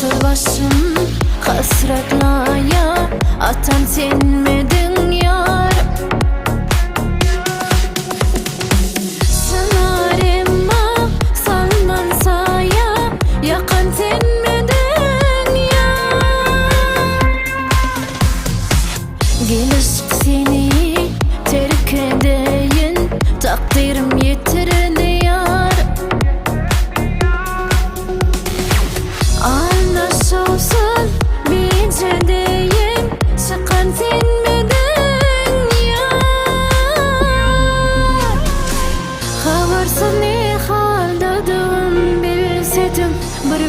Gamsız başım hasretlaya, atan senmedin yar. Sınarıma salman saya, yakan senmedin yar. Gelişik seni terk edeyin, takdirim yetirildi yar. Anlaşılsın bir deyin, çıkan senmedin yar. Habersız ne haldadım bilsedim,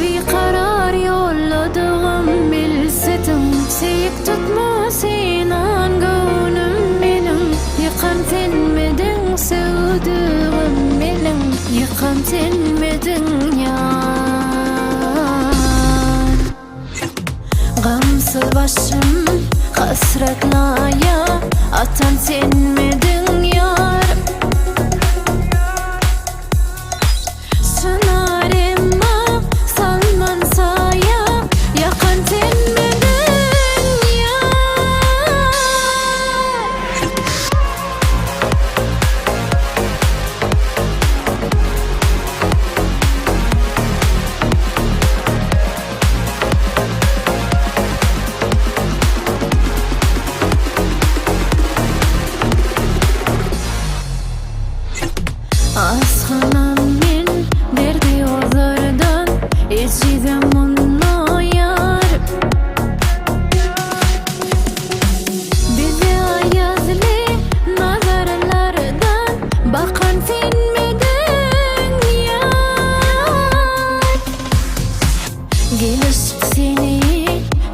bir karar yolladım bilsedim. Seyik tutma senan gönlüm benim, yıkan senmedin sevduğum benim, yıkan senmedin yar. Gamsız başım hasretlaya, atan senmedin yar. Sınarıma salman saya, yakan senmedin yar. Ashanam men derdi yollardan, içide munna yar. Bize ayazlı nazarlardan, bakan senmedin yar. Gelişip seni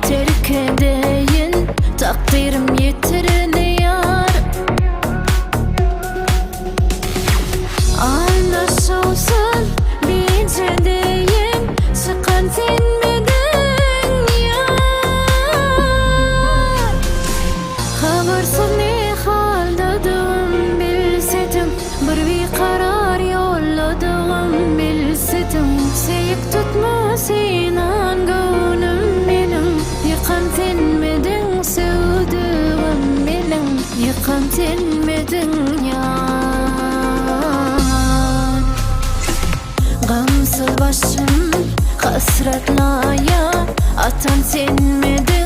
terk edeyin, takdirim yetirildi yar. Anlaşılsın bir deyin, çıkan senmedin yar. Habersız ne haldadım bilsedim, bir karar yolladım bilsedim. Seyik tutma senan gönlüm benim, yıkan senmedin sevduğum benim, yıkan senmedin yar. Gamsız başım hasretlaya, atan senmedin